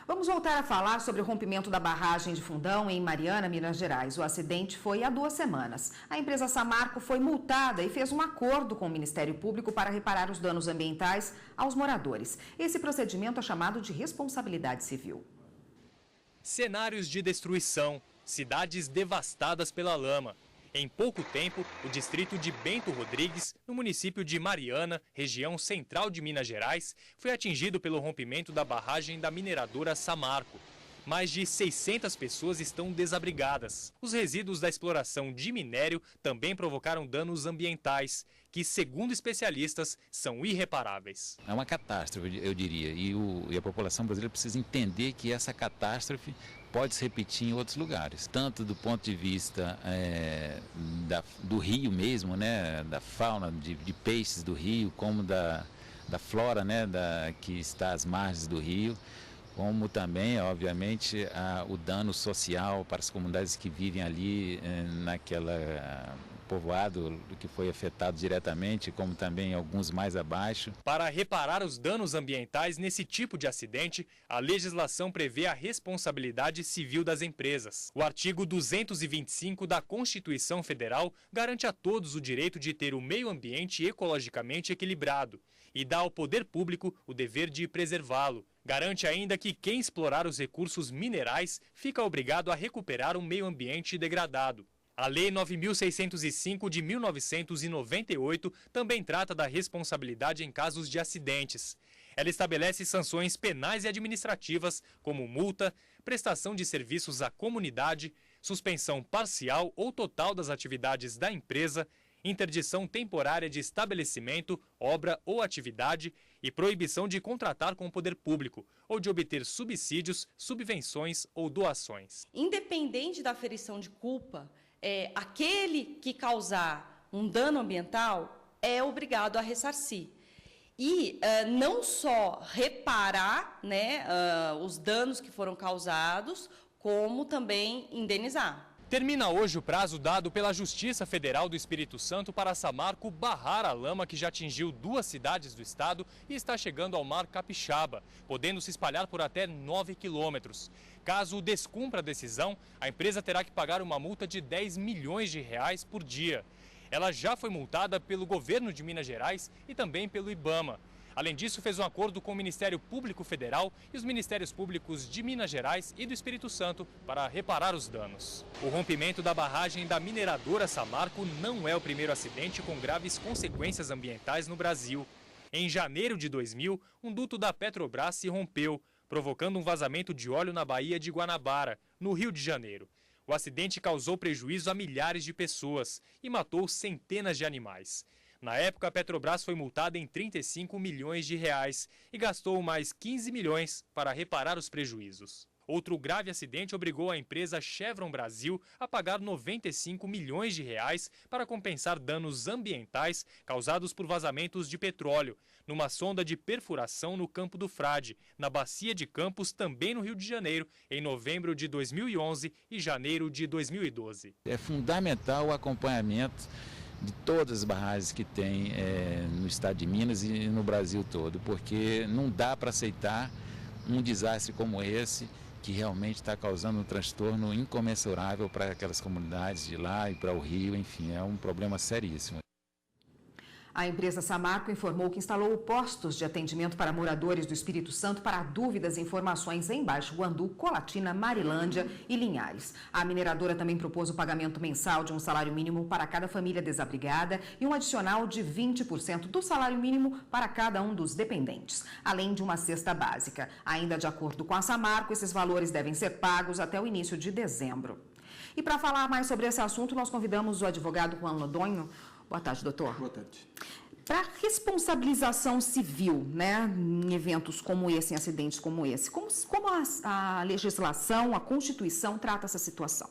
Vamos voltar a falar sobre o rompimento da barragem de Fundão em Mariana, Minas Gerais. O acidente foi há 2 semanas. A empresa Samarco foi multada e fez um acordo com o Ministério Público para reparar os danos ambientais aos moradores. Esse procedimento é chamado de responsabilidade civil. Cenários de destruição, cidades devastadas pela lama. Em pouco tempo, o distrito de Bento Rodrigues, no município de Mariana, região central de Minas Gerais, foi atingido pelo rompimento da barragem da mineradora Samarco. Mais de 600 pessoas estão desabrigadas. Os resíduos da exploração de minério também provocaram danos ambientais, que, segundo especialistas, são irreparáveis. É uma catástrofe, eu diria, e a população brasileira precisa entender que essa catástrofe pode se repetir em outros lugares, tanto do ponto de vista do rio mesmo, né, da fauna, de peixes do rio, como da flora, né, que está às margens do rio, como também, obviamente, o dano social para as comunidades que vivem ali naquela povoado que foi afetado diretamente, como também alguns mais abaixo. Para reparar os danos ambientais nesse tipo de acidente, a legislação prevê a responsabilidade civil das empresas. O artigo 225 da Constituição Federal garante a todos o direito de ter o meio ambiente ecologicamente equilibrado e dá ao poder público o dever de preservá-lo. Garante ainda que quem explorar os recursos minerais fica obrigado a recuperar o meio ambiente degradado. A Lei 9.605 de 1998 também trata da responsabilidade em casos de acidentes. Ela estabelece sanções penais e administrativas, como multa, prestação de serviços à comunidade, suspensão parcial ou total das atividades da empresa, interdição temporária de estabelecimento, obra ou atividade e proibição de contratar com o poder público ou de obter subsídios, subvenções ou doações. Independente da aferição de culpa, aquele que causar um dano ambiental é obrigado a ressarcir. E não só reparar, né, os danos que foram causados, como também indenizar. Termina hoje o prazo dado pela Justiça Federal do Espírito Santo para a Samarco barrar a lama que já atingiu 2 cidades do estado e está chegando ao Mar Capixaba, podendo se espalhar por até 9 quilômetros. Caso descumpra a decisão, a empresa terá que pagar uma multa de R$10 milhões por dia. Ela já foi multada pelo governo de Minas Gerais e também pelo IBAMA. Além disso, fez um acordo com o Ministério Público Federal e os Ministérios Públicos de Minas Gerais e do Espírito Santo para reparar os danos. O rompimento da barragem da mineradora Samarco não é o primeiro acidente com graves consequências ambientais no Brasil. Em janeiro de 2000, um duto da Petrobras se rompeu, provocando um vazamento de óleo na Baía de Guanabara, no Rio de Janeiro. O acidente causou prejuízo a milhares de pessoas e matou centenas de animais. Na época, a Petrobras foi multada em R$35 milhões e gastou mais 15 milhões para reparar os prejuízos. Outro grave acidente obrigou a empresa Chevron Brasil a pagar R$95 milhões para compensar danos ambientais causados por vazamentos de petróleo, numa sonda de perfuração no Campo do Frade, na Bacia de Campos, também no Rio de Janeiro, em novembro de 2011 e janeiro de 2012. É fundamental o acompanhamento de todas as barragens que tem no estado de Minas e no Brasil todo, porque não dá para aceitar um desastre como esse, que realmente está causando um transtorno incomensurável para aquelas comunidades de lá e para o Rio, enfim, é um problema seríssimo. A empresa Samarco informou que instalou postos de atendimento para moradores do Espírito Santo para dúvidas e informações em Baixo Guandu, Colatina, Marilândia e Linhares. A mineradora também propôs o pagamento mensal de um salário mínimo para cada família desabrigada e um adicional de 20% do salário mínimo para cada um dos dependentes, além de uma cesta básica. Ainda de acordo com a Samarco, esses valores devem ser pagos até o início de dezembro. E para falar mais sobre esse assunto, nós convidamos o advogado Juan Lodonho. Boa tarde, doutor. Boa tarde. Para responsabilização civil, né, em eventos como esse, em acidentes como esse, como a legislação, a Constituição trata essa situação?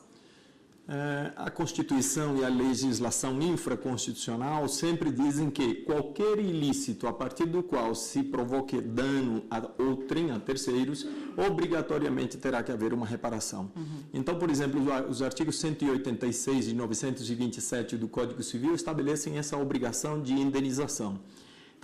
A Constituição e a legislação infraconstitucional sempre dizem que qualquer ilícito a partir do qual se provoque dano a outrem, a terceiros, obrigatoriamente terá que haver uma reparação. Então, por exemplo, os artigos 186 e 927 do Código Civil estabelecem essa obrigação de indenização.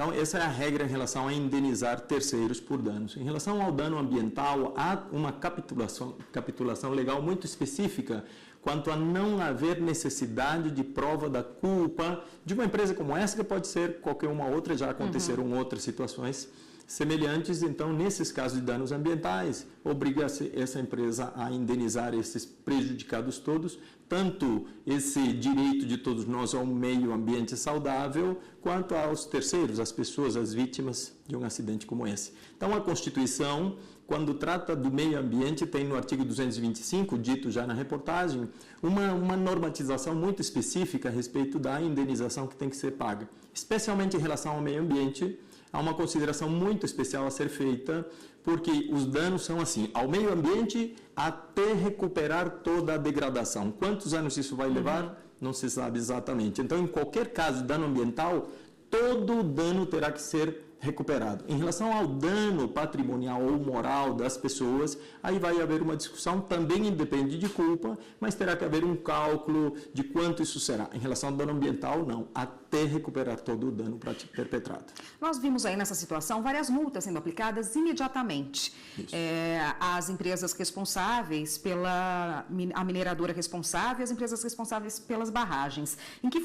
Então, essa é a regra em relação a indenizar terceiros por danos. Em relação ao dano ambiental, há uma capitulação legal muito específica quanto a não haver necessidade de prova da culpa de uma empresa como essa, que pode ser qualquer uma outra, já aconteceram outras situações semelhantes. Então, nesses casos de danos ambientais, obriga-se essa empresa a indenizar esses prejudicados todos, tanto esse direito de todos nós ao meio ambiente saudável, quanto aos terceiros, às pessoas, às vítimas de um acidente como esse. Então, a Constituição, quando trata do meio ambiente, tem no artigo 225, dito já na reportagem, uma normatização muito específica a respeito da indenização que tem que ser paga. Especialmente em relação ao meio ambiente, há uma consideração muito especial a ser feita, porque os danos são assim, ao meio ambiente até recuperar toda a degradação. Quantos anos isso vai levar? Não se sabe exatamente. Então, em qualquer caso de dano ambiental, todo o dano terá que ser recuperado. Em relação ao dano patrimonial ou moral das pessoas, aí vai haver uma discussão, também independe de culpa, mas terá que haver um cálculo de quanto isso será. Em relação ao dano ambiental, não, até recuperar todo o dano perpetrado. Nós vimos aí nessa situação várias multas sendo aplicadas imediatamente. As empresas responsáveis a mineradora responsável e as empresas responsáveis pelas barragens. Com que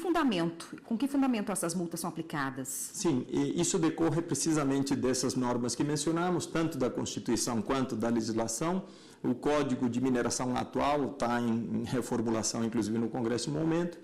fundamento essas multas são aplicadas? Sim, isso decorre precisamente dessas normas que mencionamos, tanto da Constituição quanto da legislação. O Código de Mineração atual está em reformulação, inclusive no Congresso no momento,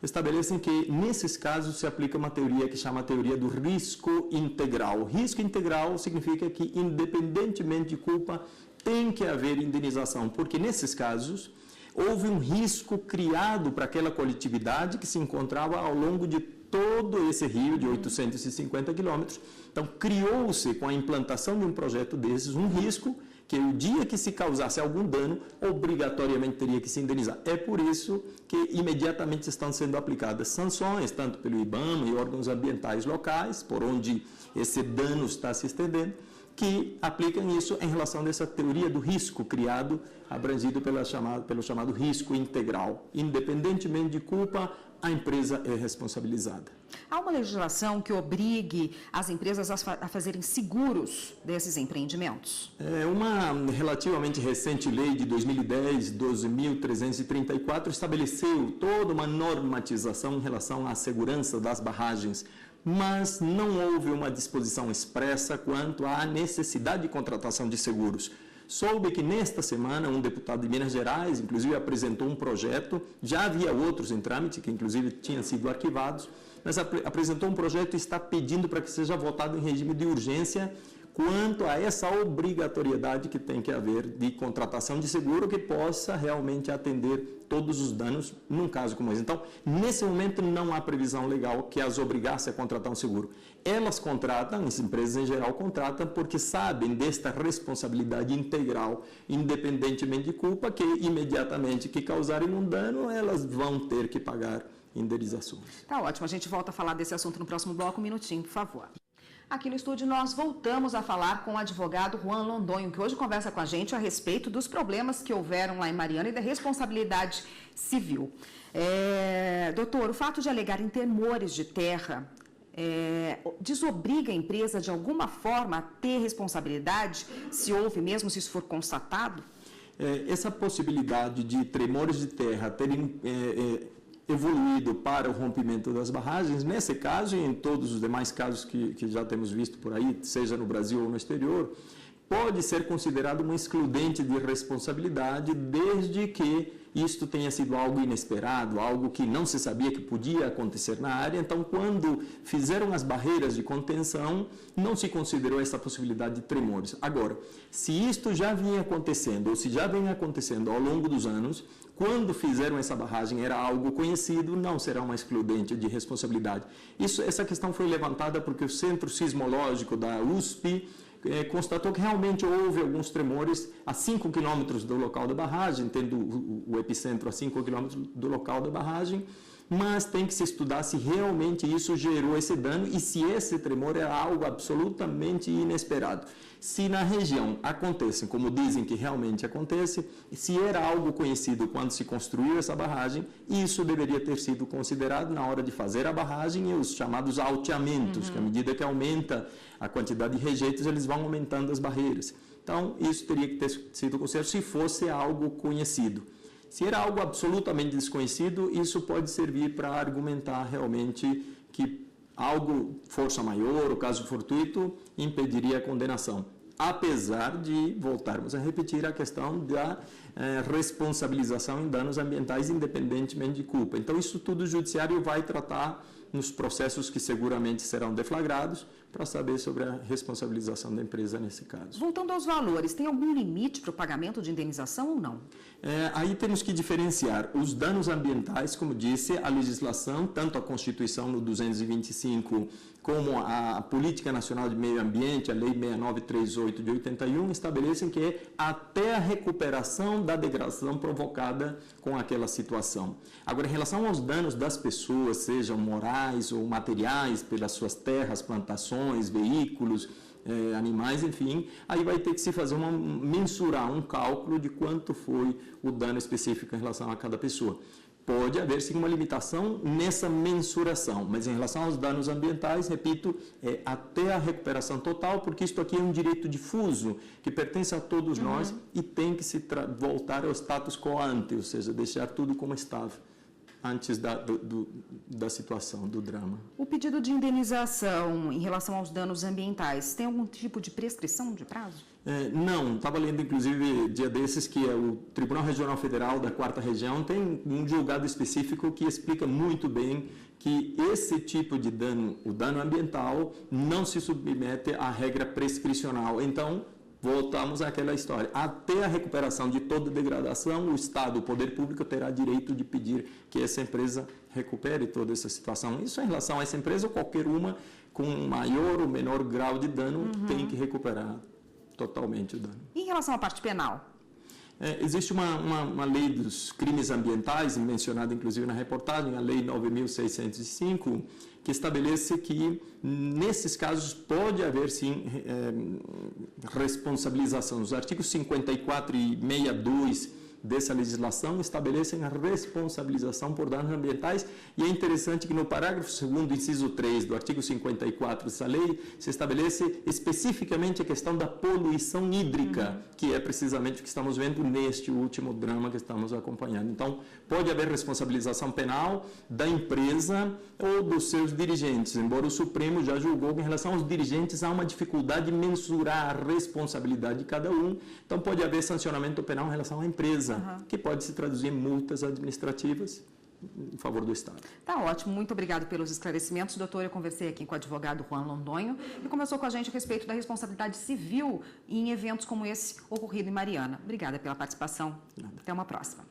estabelecem que, nesses casos, se aplica uma teoria que chama a teoria do risco integral. Risco integral significa que, independentemente de culpa, tem que haver indenização, porque, nesses casos, houve um risco criado para aquela coletividade que se encontrava ao longo de todo esse rio de 850 quilômetros. Então, criou-se, com a implantação de um projeto desses, um risco que o dia que se causasse algum dano, obrigatoriamente teria que se indenizar. É por isso que imediatamente estão sendo aplicadas sanções, tanto pelo IBAMA e órgãos ambientais locais, por onde esse dano está se estendendo, que aplicam isso em relação a essa teoria do risco criado, abrangido pelo chamado risco integral. Independentemente de culpa, a empresa é responsabilizada. Há uma legislação que obrigue as empresas a fazerem seguros desses empreendimentos? Uma relativamente recente lei de 2010, 12.334, estabeleceu toda uma normatização em relação à segurança das barragens, mas não houve uma disposição expressa quanto à necessidade de contratação de seguros. Soube que nesta semana um deputado de Minas Gerais, inclusive, apresentou um projeto, já havia outros em trâmite, que inclusive tinham sido arquivados, mas apresentou um projeto e está pedindo para que seja votado em regime de urgência quanto a essa obrigatoriedade que tem que haver de contratação de seguro que possa realmente atender todos os danos num caso como esse. Então, nesse momento não há previsão legal que as obrigasse a contratar um seguro. Elas contratam, as empresas em geral contratam, porque sabem desta responsabilidade integral, independentemente de culpa, que imediatamente que causarem um dano, elas vão ter que pagar indenizações. Tá ótimo, a gente volta a falar desse assunto no próximo bloco. Um minutinho, por favor. Aqui no estúdio nós voltamos a falar com o advogado Juan Londoño, que hoje conversa com a gente a respeito dos problemas que houveram lá em Mariana e da responsabilidade civil. Doutor, o fato de alegarem temores de terra desobriga a empresa de alguma forma a ter responsabilidade, se houve mesmo, se isso for constatado? Essa possibilidade de tremores de terra terem evoluído para o rompimento das barragens, nesse caso e em todos os demais casos que já temos visto por aí, seja no Brasil ou no exterior, pode ser considerado uma excludente de responsabilidade desde que isto tenha sido algo inesperado, algo que não se sabia que podia acontecer na área. Então, quando fizeram as barreiras de contenção, não se considerou essa possibilidade de tremores. Agora, se isto já vinha acontecendo, ou se já vem acontecendo ao longo dos anos, quando fizeram essa barragem era algo conhecido, não será uma excludente de responsabilidade. Essa questão foi levantada porque o Centro Sismológico da USP constatou que realmente houve alguns tremores a 5 quilômetros do local da barragem, tendo o epicentro a 5 quilômetros do local da barragem, mas tem que se estudar se realmente isso gerou esse dano e se esse tremor é algo absolutamente inesperado. Se na região acontecem, como dizem que realmente acontece, se era algo conhecido quando se construiu essa barragem, isso deveria ter sido considerado na hora de fazer a barragem e os chamados alteamentos, que à medida que aumenta a quantidade de rejeitos, eles vão aumentando as barreiras. Então, isso teria que ter sido considerado se fosse algo conhecido. Se era algo absolutamente desconhecido, isso pode servir para argumentar realmente que algo, força maior, o caso fortuito, impediria a condenação. Apesar de voltarmos a repetir a questão da responsabilização em danos ambientais, independentemente de culpa. Então, isso tudo o judiciário vai tratar nos processos que seguramente serão deflagrados para saber sobre a responsabilização da empresa nesse caso. Voltando aos valores, tem algum limite para o pagamento de indenização ou não? Aí temos que diferenciar os danos ambientais, como disse, a legislação, tanto a Constituição no 225 como a Política Nacional de Meio Ambiente, a Lei 6938 de 81, estabelecem que até a recuperação da degradação provocada com aquela situação. Agora, em relação aos danos das pessoas, sejam morais ou materiais, pelas suas terras, plantações, veículos, animais, enfim, aí vai ter que se fazer mensurar um cálculo de quanto foi o dano específico em relação a cada pessoa. Pode haver sim uma limitação nessa mensuração, mas em relação aos danos ambientais, repito, até a recuperação total, porque isto aqui é um direito difuso que pertence a todos nós e tem que se voltar ao status quo ante, ou seja, deixar tudo como estava antes da situação, do drama. O pedido de indenização em relação aos danos ambientais tem algum tipo de prescrição de prazo? Não, estava lendo inclusive dia desses que o Tribunal Regional Federal da 4ª Região tem um julgado específico que explica muito bem que esse tipo de dano, o dano ambiental, não se submete à regra prescricional. Então, voltamos àquela história. Até a recuperação de toda degradação, o Estado, o poder público, terá direito de pedir que essa empresa recupere toda essa situação. Isso em relação a essa empresa, ou qualquer uma com maior ou menor grau de dano tem que recuperar totalmente o dano. Em relação à parte penal? Existe uma lei dos crimes ambientais, mencionada inclusive na reportagem, a Lei 9.605, que estabelece que, nesses casos, pode haver, sim, responsabilização. Os artigos 54 e 62 dessa legislação estabelecem a responsabilização por danos ambientais e é interessante que no parágrafo 2º, inciso 3 do artigo 54 dessa lei, se estabelece especificamente a questão da poluição hídrica, que é precisamente o que estamos vendo neste último drama que estamos acompanhando. Então, pode haver responsabilização penal da empresa ou dos seus dirigentes, embora o Supremo já julgou que em relação aos dirigentes há uma dificuldade de mensurar a responsabilidade de cada um, então pode haver sancionamento penal em relação à empresa, que pode se traduzir em multas administrativas em favor do Estado. Tá ótimo, muito obrigado pelos esclarecimentos, doutor. Eu conversei aqui com o advogado Juan Londoño e conversou com a gente a respeito da responsabilidade civil em eventos como esse ocorrido em Mariana. Obrigada pela participação. Até uma próxima.